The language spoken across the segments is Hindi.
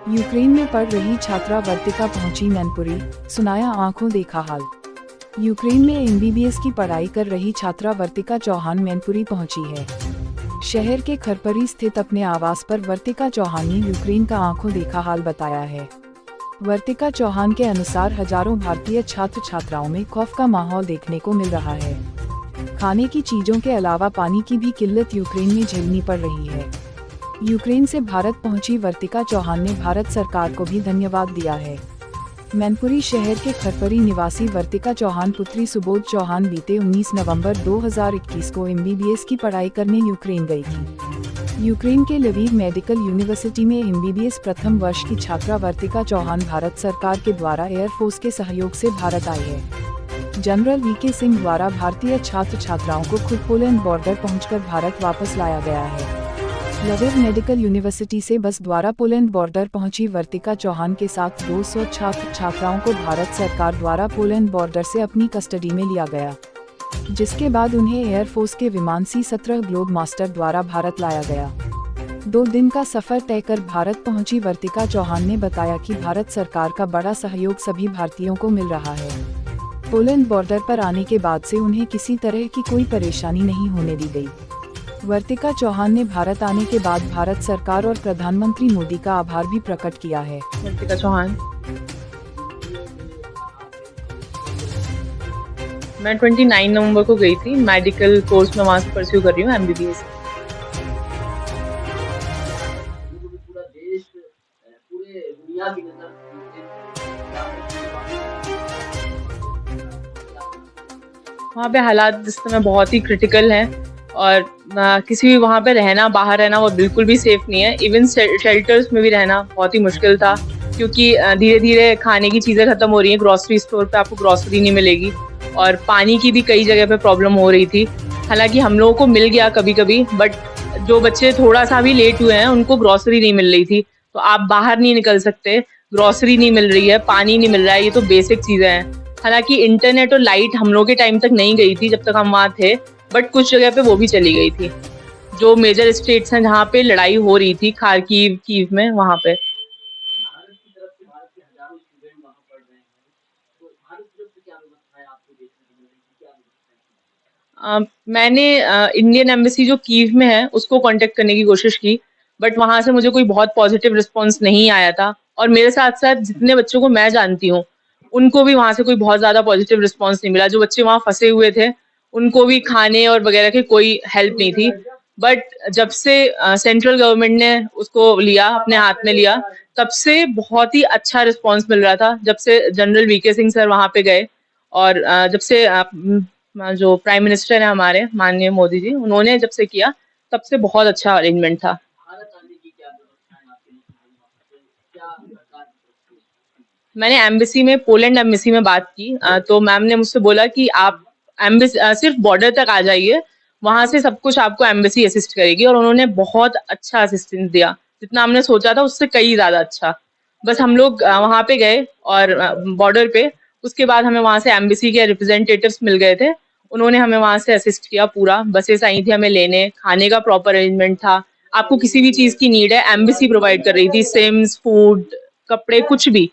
यूक्रेन में पढ़ रही छात्रा वर्तिका पहुंची मैनपुरी, सुनाया आंखों देखा हाल। यूक्रेन में एमबीबीएस की पढ़ाई कर रही छात्रा वर्तिका चौहान मैनपुरी पहुंची है। शहर के खरपरी स्थित अपने आवास पर वर्तिका चौहान ने यूक्रेन का आंखों देखा हाल बताया है। वर्तिका चौहान के अनुसार हजारों भारतीय छात्र छात्राओं में खौफ का माहौल देखने को मिल रहा है। खाने की चीजों के अलावा पानी की भी किल्लत यूक्रेन में झेलनी पड़ रही है। यूक्रेन से भारत पहुंची वर्तिका चौहान ने भारत सरकार को भी धन्यवाद दिया है। मैनपुरी शहर के खरपरी निवासी वर्तिका चौहान पुत्री सुबोध चौहान बीते 19 नवंबर 2021 को एमबीबीएस की पढ़ाई करने यूक्रेन गई थी। यूक्रेन के लवीव मेडिकल यूनिवर्सिटी में एमबीबीएस प्रथम वर्ष की छात्रा वर्तिका चौहान भारत सरकार के द्वारा एयरफोर्स के सहयोग से भारत आई है। जनरल वीके सिंह द्वारा भारतीय छात्र छात्राओं को खुद पोलैंड बॉर्डर पहुंचकर भारत वापस लाया गया है। लवीव मेडिकल यूनिवर्सिटी से बस द्वारा पोलैंड बॉर्डर पहुंची वर्तिका चौहान के साथ 200 छात्र छात्राओं को भारत सरकार द्वारा पोलैंड बॉर्डर से अपनी कस्टडी में लिया गया, जिसके बाद उन्हें एयरफोर्स के विमान C-17 ग्लोब मास्टर द्वारा भारत लाया गया। 2 दिन का सफर तय कर भारत पहुंची वर्तिका चौहान ने बताया कि भारत सरकार का बड़ा सहयोग सभी भारतीयों को मिल रहा है। पोलैंड बॉर्डर पर आने के बाद से उन्हें किसी तरह की कोई परेशानी नहीं होने दी गई। वर्तिका चौहान ने भारत आने के बाद भारत सरकार और प्रधानमंत्री मोदी का आभार भी प्रकट किया है। वर्तिका चौहान, मैं 29 नवंबर को गई थी। मेडिकल कोर्स में वहाँ से परस्यू कर रही हूँ एमबीबीएस। पूरा देश, पूरे दुनिया की नजर वहाँ पे हालात इस समय बहुत ही क्रिटिकल हैं और किसी भी वहाँ पे रहना, बाहर रहना वो बिल्कुल भी सेफ नहीं है। इवन शेल्टर्स में भी रहना बहुत ही मुश्किल था, क्योंकि धीरे धीरे खाने की चीज़ें ख़त्म हो रही हैं। ग्रॉसरी स्टोर पे आपको ग्रॉसरी नहीं मिलेगी और पानी की भी कई जगह पे प्रॉब्लम हो रही थी। हालांकि हम लोगों को मिल गया कभी कभी, बट जो बच्चे थोड़ा सा भी लेट हुए हैं उनको ग्रॉसरी नहीं मिल रही थी। तो आप बाहर नहीं निकल सकते, ग्रॉसरी नहीं मिल रही है, पानी नहीं मिल रहा है, ये तो बेसिक चीज़ें हैं। हालांकि इंटरनेट और लाइट हम लोग के टाइम तक नहीं गई थी जब तक हम वहाँ थे, बट कुछ जगह पे वो भी चली गई थी। जो मेजर स्टेट्स हैं जहाँ पे लड़ाई हो रही थी, खारकीव, कीव में, वहाँ पे भारत की तरफ से, भारत के हजारों स्टूडेंट वहां पढ़ रहे हैं, तो भारत की तरफ से क्या व्यवस्था है आपको देखने को मिल रही है, क्या व्यवस्था है? मैंने इंडियन एम्बेसी जो कीव में है उसको कांटेक्ट करने की कोशिश की, बट वहाँ से मुझे कोई बहुत पॉजिटिव रिस्पॉन्स नहीं आया था। और मेरे साथ साथ जितने बच्चों को मैं जानती हूँ उनको भी वहाँ से कोई बहुत ज़्यादा पॉजिटिव रिस्पॉन्स नहीं मिला। जो बच्चे वहाँ फंसे हुए थे उनको भी खाने और वगैरह की कोई हेल्प नहीं थी। बट जब से सेंट्रल गवर्नमेंट ने उसको लिया, अपने हाथ में लिया, तब से बहुत ही अच्छा रिस्पॉन्स मिल रहा था। जब से जनरल वीके सिंह सर वहाँ पे गए और जब से जो प्राइम मिनिस्टर है हमारे माननीय मोदी जी, उन्होंने जब से किया, तब से बहुत अच्छा अरेंजमेंट था। भारत आने की क्या व्यवस्था है आपके लिए, क्या सरकार की तरफ से? मैंने एम्बेसी में, पोलैंड एम्बेसी में बात की, तो मैम ने मुझसे बोला कि आप एम्बेसी सिर्फ बॉर्डर तक आ जाइए, वहां से सब कुछ आपको एम्बेसी असिस्ट करेगी। और उन्होंने बहुत अच्छा असिस्टेंस दिया, जितना हमने सोचा था उससे कई ज्यादा अच्छा। बस हम लोग वहां पे गए और बॉर्डर पे, उसके बाद हमें वहां से एम्बेसी के रिप्रेजेंटेटिव्स मिल गए थे, उन्होंने हमें वहां से असिस्ट किया पूरा। बसेस आई थी हमें लेने, खाने का प्रॉपर अरेंजमेंट था। आपको किसी भी चीज की नीड है, एम्बेसी प्रोवाइड कर रही थी, सिम्स, फूड, कपड़े, कुछ भी।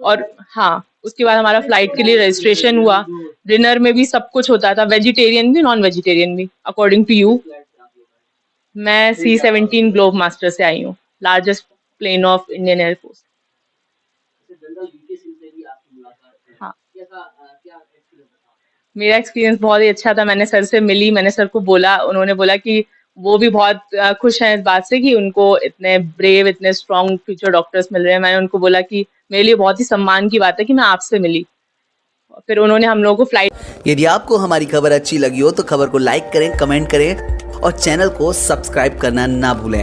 और हाँ, उसके बाद हमारा फ्लाइट के लिए रजिस्ट्रेशन हुआ। डिनर में भी सब कुछ होता था, वेजिटेरियन भी, नॉन वेजिटेरियन भी, अकॉर्डिंग टू यू। मैं C-17 ग्लोब मास्टर से आई हूँ, largest plane of Indian air force. General VK Singh से भी आपकी मुलाकात है, हाँ, क्या एक्सपीरियंस रहा? मेरा एक्सपीरियंस बहुत ही अच्छा था। मैंने सर से मिली, मैंने सर को बोला, उन्होंने बोला कि वो भी बहुत खुश हैं इस बात से कि उनको इतने ब्रेव, इतने स्ट्रॉन्ग फ्यूचर डॉक्टर्स मिल रहे हैं। मैंने उनको बोला कि मेरे लिए बहुत ही सम्मान की बात है कि मैं आपसे मिली। फिर उन्होंने हम लोगों को फ्लाइट। यदि आपको हमारी खबर अच्छी लगी हो तो खबर को लाइक करें, कमेंट करें और चैनल को सब्सक्राइब करना ना भूलें।